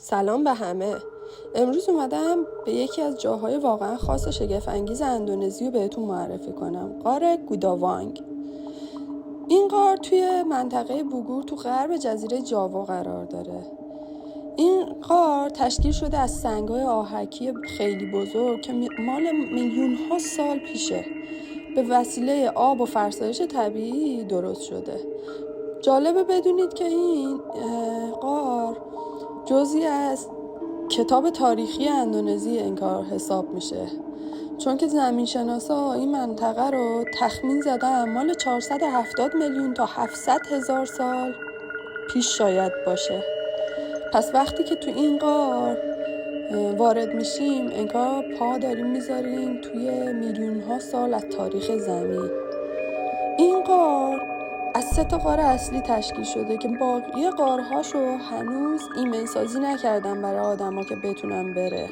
سلام به همه. امروز اومدم به یکی از جاهای واقعا خاص و شگفت‌انگیز اندونزی رو بهتون معرفی کنم. غار گوداوانگ. این غار توی منطقه بوگور تو غرب جزیره جاوا قرار داره. این غار تشکیل شده از سنگ‌های آهکی خیلی بزرگ که مال میلیون‌ها سال پیشه. به وسیله آب و فرسایش طبیعی درست شده. جالبه بدونید که این غار جزئی از کتاب تاریخی اندونزی انگار حساب میشه، چون که زمینشناسا این منطقه رو تخمین زدن مال 470 میلیون تا 700,000 سال پیش شاید باشه. پس وقتی که تو این غار وارد میشیم انگار پا داریم میذاریم توی میلیون ها سال از تاریخ زمین. این غار از 3 غار اصلی تشکیل شده که باقی غارهاشو هنوز ایمن سازی نکردن برای آدما که بتونن بره.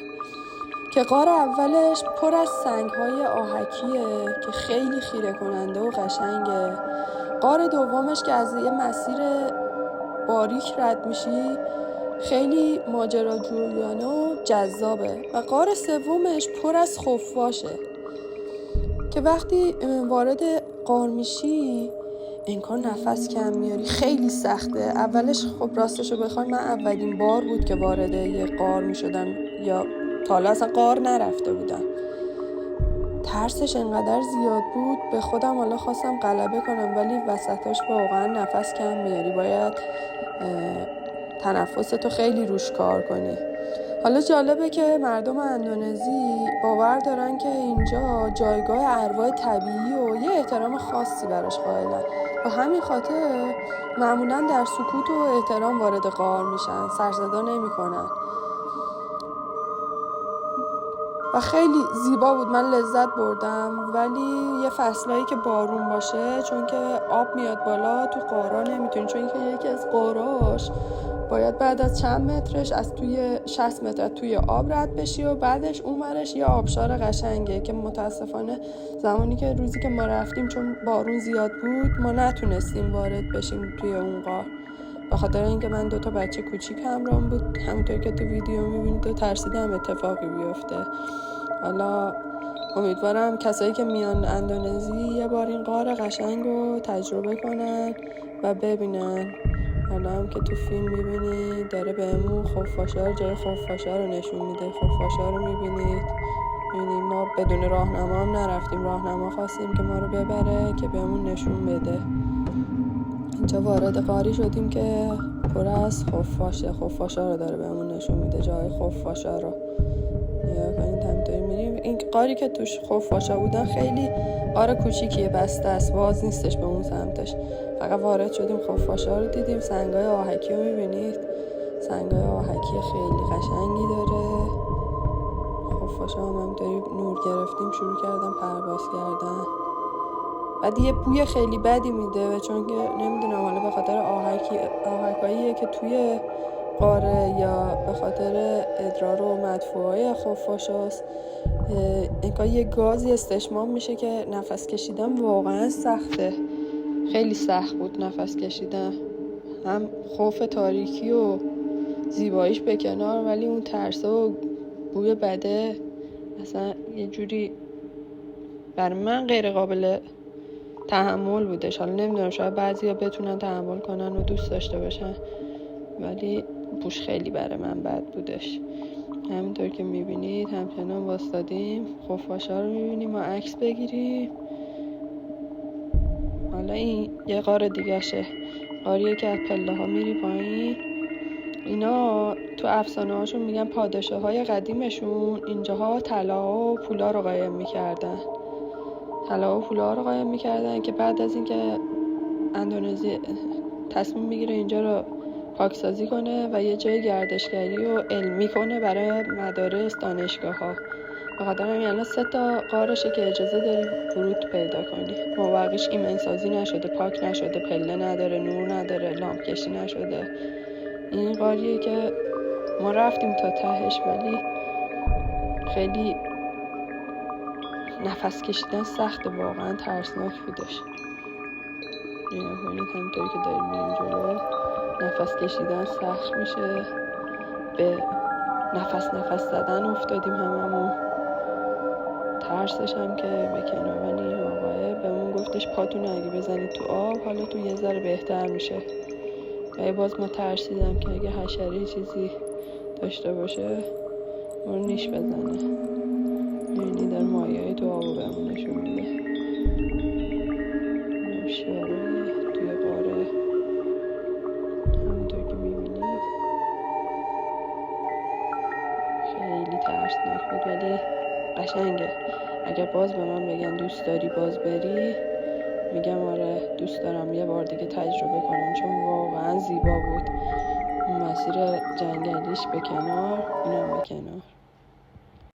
که غار اولش پر از سنگ‌های آهکیه که خیلی خیره کننده و قشنگه. غار دومش که از یه مسیر باریک رد میشی خیلی ماجراجویانه و جذابه. و غار سومش پر از خفاشه که وقتی وارد غار میشی انگار نفس کم میاری. خیلی سخته. اولش خب راستشو بخوای من اولین بار بود که وارد یه غار میشدم یا تا حالا اصلا غار نرفته بودم. ترسش انقدر زیاد بود به خودم حالا خواستم غلبه کنم، ولی وسطاش واقعا نفس کم میاری. باید تنفستو خیلی روش کار کنی. حالا جالبه که مردم اندونزی باور دارن که اینجا جایگاه ارواح طبیعی و یه احترام خاصی براش قائلن. و همین خاطر معمولا در سکوت و احترام وارد غار میشن، سرصدا نمیکنن. و خیلی زیبا بود، من لذت بردم. ولی یه فصلایی که بارون باشه، چون که آب میاد بالا تو غارا نمیتونی، چون که یکی از غاراش باید بعد از چند مترش از توی 60 متر توی آب رد بشی و بعدش اونورش یه آبشار قشنگه که متاسفانه زمانی که روزی که ما رفتیم چون بارون زیاد بود ما نتونستیم وارد بشیم توی اون غار، به خاطر اینکه من 2 بچه کوچیک همراهم بود. همونطور که تو ویدیو میبینید و ترسیدم اتفاقی بیفته. حالا امیدوارم کسایی که میان اندونزی یه بار این غار قشنگ رو تجربه کنن و ببینن. حالا هم که تو فیلم میبینید داره بهمون خفاش‌ها جای خفاش‌ها رو نشون میده. خفاش‌ها رو میبینید ما بدون راهنما هم نرفتیم، راهنما خواستیم که ما رو ببره که بهمون نشون بده. اینجا وارد غاری شدیم که پر از خفاش‌ها رو داره بهمون نشون میده، جای خفاش‌ها رو. نگاه کنید همینطوری میریم. این غاری که توش خفاش‌ها بودن خیلی غار کوچیکیه، بسته است، باز نیستش به اون سمتش. فقط وارد شدیم خفاش‌ها رو دیدیم. سنگ‌های آهکی رو میبینید، سنگ‌های آهکی خیلی قشنگی داره. خفاش‌ها هم همینطوری نور گرفتیم شروع کردن پرواز کردن. بعد یه بوی خیلی بدی میده، چون که نمیدونم حالا به خاطر آهکاییه که توی غاره یا به خاطر ادرار و مدفوعهای خفاشاست، انگار یه گازی استشمام میشه که نفس کشیدن واقعا سخته. خیلی سخت بود نفس کشیدن، هم خوف تاریکی و زیباییش به کنار، ولی اون ترسه و بوی بده اصلا یه جوری برای من غیر قابل تحمل بودش. حالا نمیدونم شاید بعضیا بتونن تحمل کنن و دوست داشته باشن، ولی بوش خیلی برای من بد بودش. همینطور که میبینید همچنان واسطادیم، خفاش‌ها رو میبینیم ما عکس بگیریم. حالا این یه غار دیگه شه، غاریه که از پله ها میری پایین. اینا تو افسانه هاشون میگن پادشاه های قدیمشون اینجاها طلا و پولا رو قایم میکردن. طلا و پولا رو قایم میکردن که بعد از اینکه اندونزی تصمیم میگیره اینجا رو پاکسازی کنه و یه جای گردشگری و علمی کنه برای مدارس، دانشگاه ها. بخاطر همین الان 3 غارشه که اجازه داری ورود پیدا کنی. مابقیش ایمن سازی نشده، پاک نشده، پله نداره، نور نداره، لامپ کشی نشده. این غاریه که ما رفتیم تا تهش، ولی خیلی نفس کشیدن سخته، واقعا ترسناک بودش. نگاه کنید همینطوری که داریم میریم جلو نفس کشیدن سخت میشه. به نفس زدن افتادیم هممون. ترسش هم که به کنار، ولی آقای بهمون گفتش پاتون اگه بزنید تو آب حالا تو یه ذره بهتر میشه. و باز ما ترسیدم که اگه حشره چیزی داشته باشه ما رو نیش بزنه. یعنی در مایه‌ای تو آب بهمون نشون میده. اینم شیاره توی قاره همونطور که میبینید. خیلی ترسناک بود ولی قشنگه. اگر باز به من بگن دوست داری باز بری، میگم آره دوست دارم یه بار دیگه تجربه کنم، چون واقعا زیبا بود. اون مسیر جنگلیش به کنار، اینم به کنار.